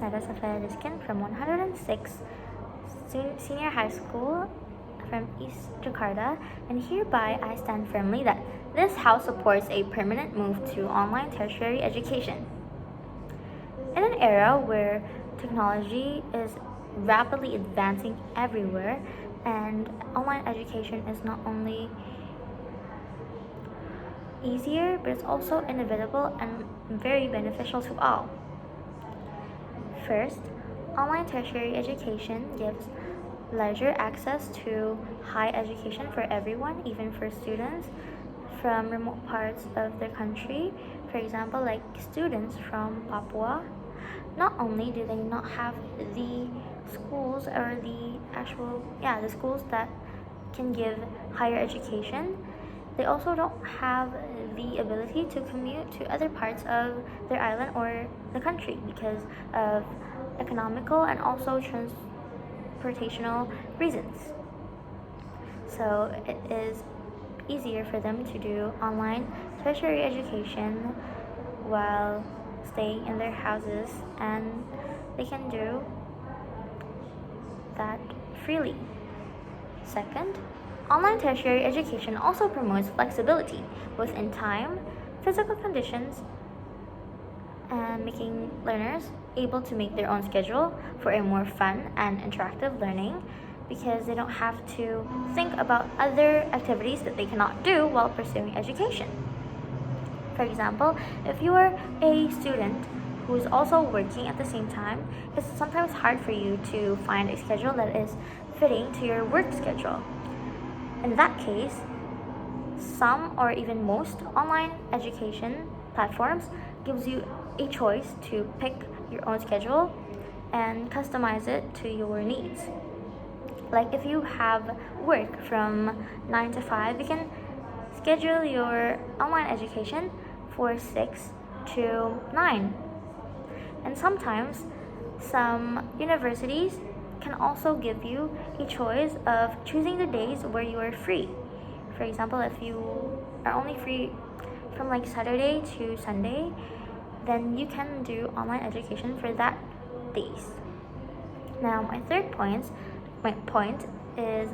Nada Savaira from 106 Senior High School from East Jakarta, and hereby I stand firmly that this House supports a permanent move to online tertiary education. In an era where technology is rapidly advancing everywhere, and online education is not only easier, but it's also inevitable and very beneficial to all. First, online tertiary education gives larger access to high education for everyone, even for students from remote parts of the country. For example, like students from Papua, not only do they not have the schools or the schools that can give higher education, they also don't have the ability to commute to other parts of their island or the country because of economical and also transportational reasons. So it is easier for them to do online tertiary education while staying in their houses, and they can do that freely. Second, online tertiary education also promotes flexibility within time, physical conditions, and making learners able to make their own schedule for a more fun and interactive learning because they don't have to think about other activities that they cannot do while pursuing education. For example, if you are a student who is also working at the same time, it's sometimes hard for you to find a schedule that is fitting to your work schedule. In that case, some or even most online education platforms gives you a choice to pick your own schedule and customize it to your needs. Like if you have work from 9 to 5, you can schedule your online education for 6 to 9. And sometimes some universities can also give you a choice of choosing the days where you are free. For example, if you are only free from like Saturday to Sunday, then you can do online education for that days. Now my point is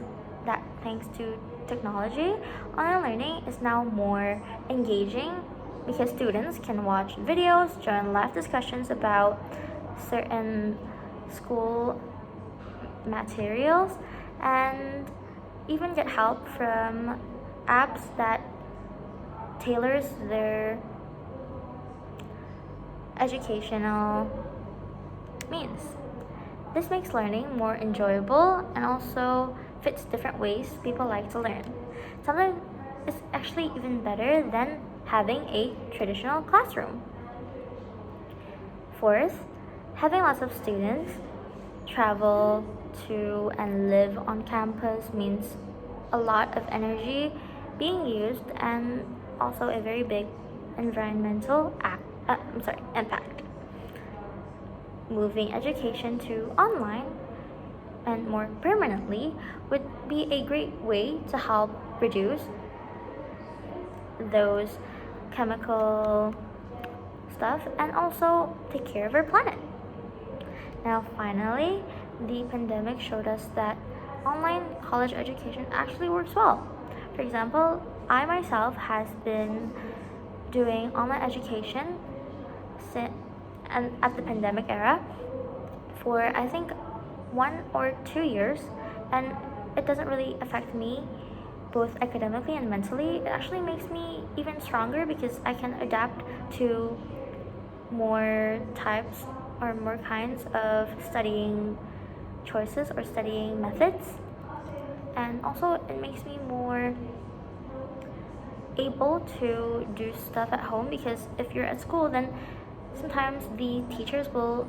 that thanks to technology, online learning is now more engaging because students can watch videos, join live discussions about certain school materials, and even get help from apps that tailors their educational means. This makes learning more enjoyable and also fits different ways people like to learn. Sometimes it's actually even better than having a traditional classroom. Fourth, having lots of students travel to and live on campus means a lot of energy being used and also a very big environmental impact. Moving education to online and more permanently would be a great way to help reduce those chemical stuff and also take care of our planet. Now finally, the pandemic showed us that online college education actually works well. For example, I myself has been doing online education and at the pandemic era for I think 1 or 2 years, and it doesn't really affect me both academically and mentally. It actually makes me even stronger because I can adapt to more types or more kinds of studying choices or studying methods, and also it makes me more able to do stuff at home because if you're at school, then sometimes the teachers will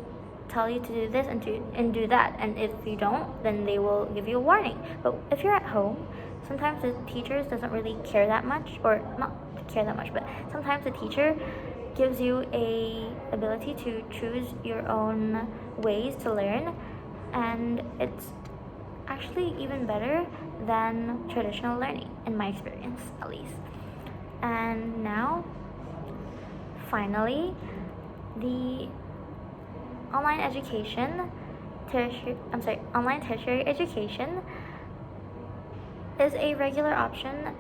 tell you to do this and do that, and if you don't, then they will give you a warning. But if you're at home, sometimes the teachers doesn't really care that much, or not care that much, but sometimes the teacher gives you a ability to choose your own ways to learn, and it's actually even better than traditional learning in my experience, at least. And now finally, the online tertiary education is a regular option,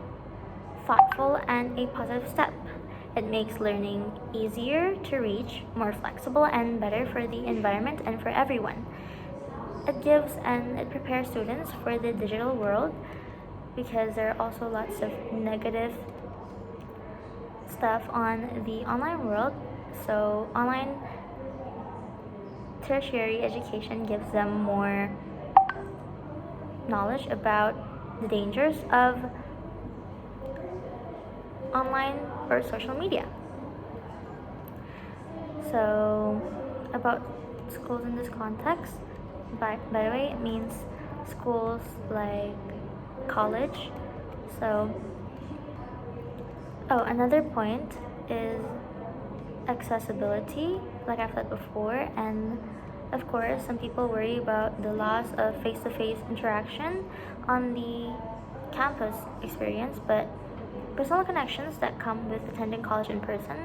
thoughtful, and a positive step. It makes learning easier to reach, more flexible, and better for the environment and for everyone. It prepares students for the digital world because there are also lots of negative stuff on the online world. So, online tertiary education gives them more knowledge about the dangers of online or social media. So, about schools in this context, by the way, it means schools like college. So, another point is accessibility, like I've said before, and of course, some people worry about the loss of face to face interaction on the campus experience, but personal connections that come with attending college in person